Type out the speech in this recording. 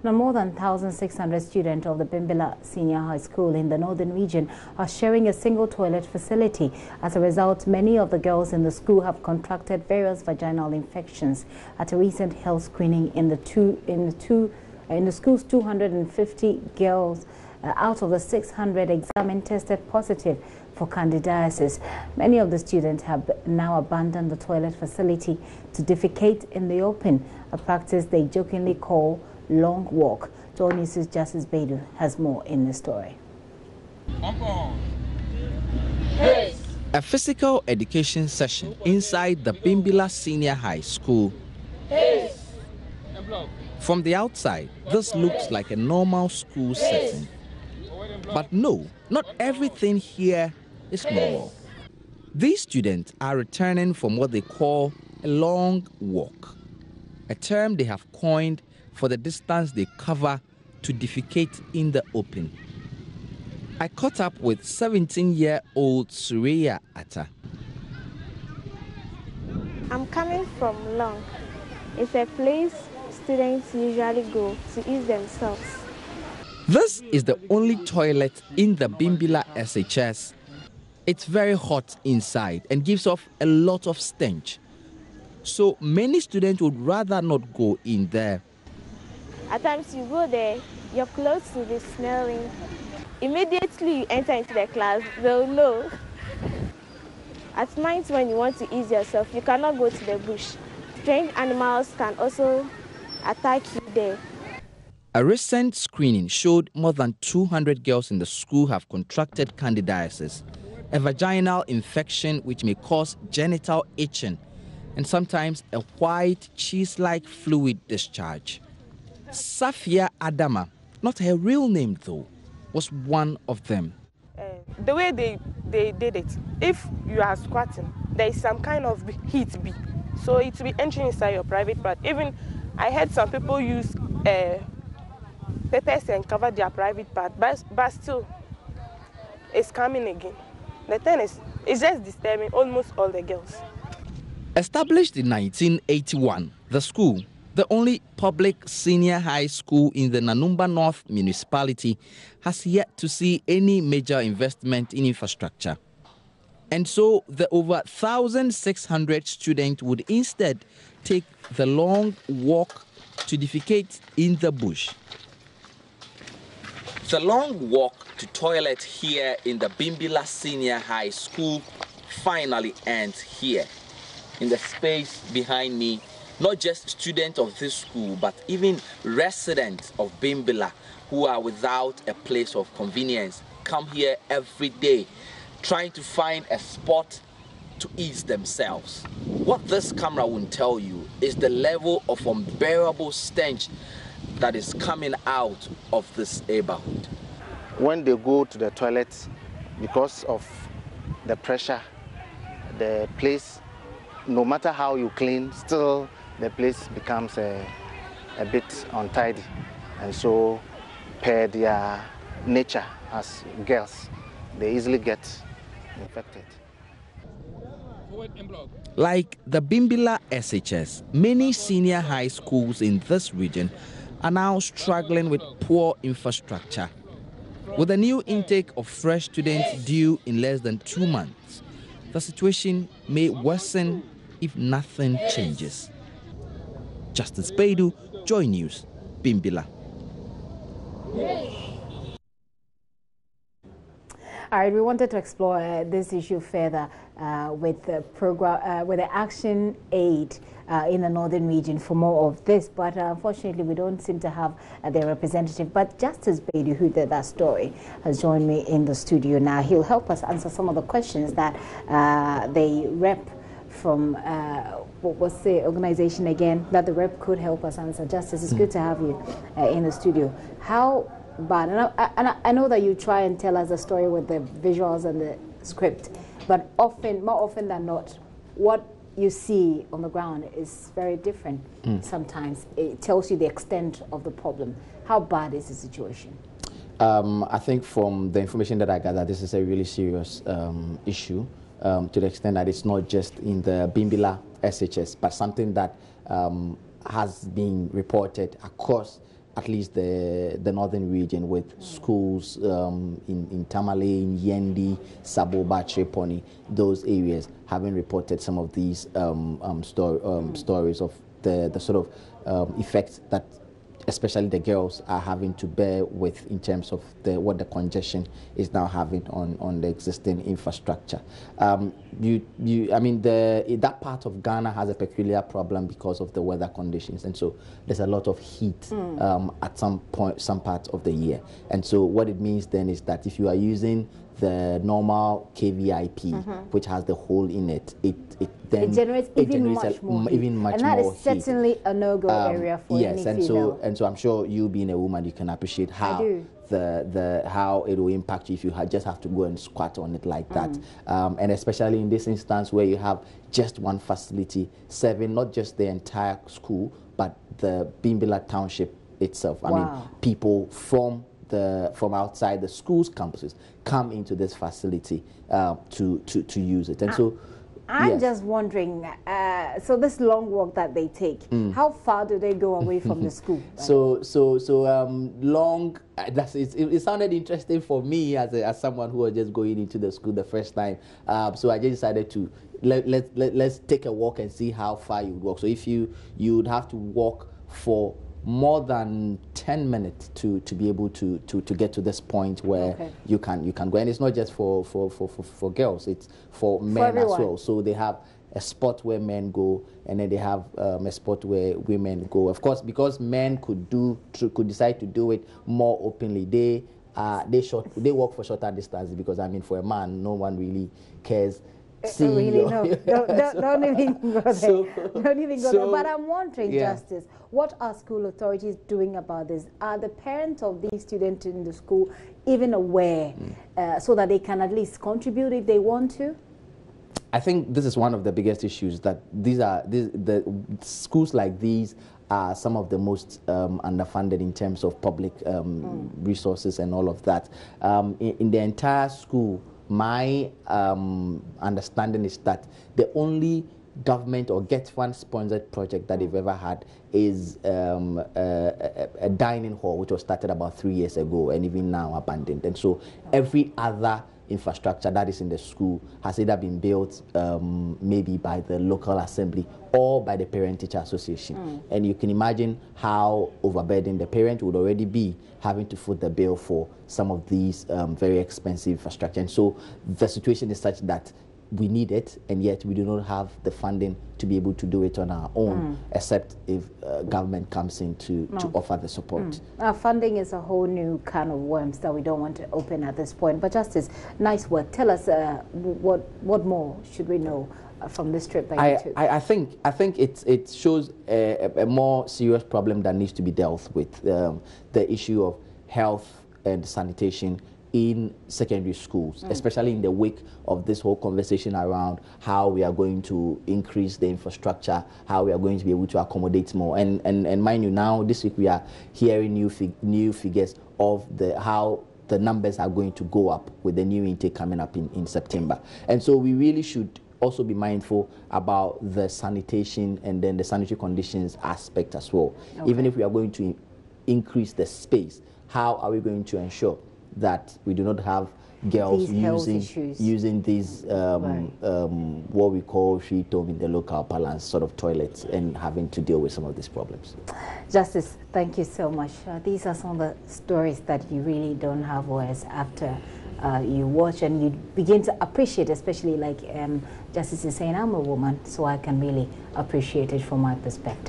Now, more than 1,600 students of the Bimbilla Senior High School in the northern region are sharing a single toilet facility. As a result, many of the girls in the school have contracted various vaginal infections. At a recent health screening in the school's 250 girls out of the 600 examined tested positive for candidiasis. Many of the students have now abandoned the toilet facility to defecate in the open, a practice they jokingly call long walk. JoyNews' Justice Beidou has more in the story. A physical education session inside the Bimbilla Senior High School. From the outside, this looks like a normal school setting. But no, not everything here is normal. These students are returning from what they call a long walk, a term they have coined for the distance they cover to defecate in the open. I caught up with 17-year-old Surya Atta. I'm coming from Long. It's a place students usually go to ease themselves. This is the only toilet in the Bimbilla SHS. It's very hot inside and gives off a lot of stench. So many students would rather not go in there. At times you go there, your clothes will be smelling. Immediately you enter into the class, they'll know. At night when you want to ease yourself, you cannot go to the bush. Strange animals can also attack you there. A recent screening showed more than 200 girls in the school have contracted candidiasis, a vaginal infection which may cause genital itching and sometimes a white cheese-like fluid discharge. Safia Adama, not her real name though, was one of them. The way they did it, if you are squatting, there is some kind of heat, so it will be entering inside your private part. Even I heard some people use papers and cover their private part, but still, it's coming again. The thing is, it's just disturbing almost all the girls. Established in 1981, the school, the only public senior high school in the Nanumba North municipality, has yet to see any major investment in infrastructure. And so the over 1,600 students would instead take the long walk to defecate in the bush. The long walk to toilet here in the Bimbilla Senior High School finally ends here, in the space behind me. Not just students of this school, but even residents of Bimbilla who are without a place of convenience come here every day trying to find a spot to ease themselves. What this camera won't tell you is the level of unbearable stench that is coming out of this neighborhood. When they go to the toilet, because of the pressure, the place, no matter how you clean, still the place becomes a bit untidy. And so, per their nature as girls, they easily get infected. Like the Bimbilla SHS, many senior high schools in this region are now struggling with poor infrastructure. With a new intake of fresh students due in less than 2 months, the situation may worsen if nothing changes. Justice Beidou, JoyNews, Bimbilla. All right, we wanted to explore this issue further with the program, with the Action Aid in the northern region for more of this, but unfortunately we don't seem to have their representative. But Justice Beidou, who did that story, has joined me in the studio now. He'll help us answer some of the questions that the rep from what was the organization again that the rep could help us answer. Justice, it's good to have you in the studio. How bad? And I know that you try and tell us the story with the visuals and the script, but more often than not, what you see on the ground is very different. Sometimes it tells you the extent of the problem. How bad is the situation? I think from the information that I gather, this is a really serious issue. To the extent that it's not just in the Bimbilla SHS, but something that has been reported across at least the northern region, with schools in Tamale, in Yendi, Sabo, Batre, Pony, those areas having reported some of these stories of the sort of effects that especially the girls are having to bear with in terms of what the congestion is now having on the existing infrastructure. I mean, that part of Ghana has a peculiar problem because of the weather conditions, and so there's a lot of heat at some parts of the year. And so what it means then is that if you are using the normal KVIP, which has the hole in it, it generates much more heat. And that is certainly a no-go area for any female. And so I'm sure you being a woman, you can appreciate how how it will impact you if you just have to go and squat on it like that. And especially in this instance where you have just one facility serving not just the entire school, but the Bimbilla township itself. I mean, people from outside the school's campuses come into this facility to use it. And so I'm just wondering, so this long walk that they take, how far do they go away from the school? Long, it sounded interesting for me as someone who was just going into the school the first time. So I just decided to let's take a walk and see how far you would walk. So if you would have to walk for more than 10 minutes to be able to get to this point where you can go. And it's not just for girls, it's for men as well. So they have a spot where men go, and then they have a spot where women go. Of course, because men could decide to do it more openly, they walk for shorter distances, because I mean, for a man, no one really cares. Really, no. Don't even go there. Don't even go there. But I'm wondering, Justice, what are school authorities doing about this? Are the parents of these students in the school even aware so that they can at least contribute if they want to? I think this is one of the biggest issues, that the schools like these are some of the most underfunded in terms of public resources and all of that. In the entire school, my understanding is that the only government or Get Fund sponsored project that they've ever had is a dining hall, which was started about 3 years ago and even now abandoned. And so every other infrastructure that is in the school has either been built maybe by the local assembly or by the parent-teacher association. And you can imagine how overburdened the parent would already be having to foot the bill for some of these very expensive infrastructure. And so the situation is such that we need it, and yet we do not have the funding to be able to do it on our own, except if government comes in to offer the support. Funding is a whole new can of worms that we don't want to open at this point. But Justice, nice work. Tell us what more should we know from this trip that you took? I think it shows a more serious problem that needs to be dealt with, the issue of health and sanitation in secondary schools, especially in the wake of this whole conversation around how we are going to increase the infrastructure, how we are going to be able to accommodate more. And mind you, now this week we are hearing new figures of how the numbers are going to go up with the new intake coming up in September. And so we really should also be mindful about the sanitation and then the sanitary conditions aspect as well. Even if we are going to increase the space, how are we going to ensure that we do not have girls using these what we call sheetom in the local parlance sort of toilets, and having to deal with some of these problems. Justice, thank you so much. These are some of the stories that you really don't have words after you watch and you begin to appreciate, especially like Justice is saying, I'm a woman, so I can really appreciate it from my perspective.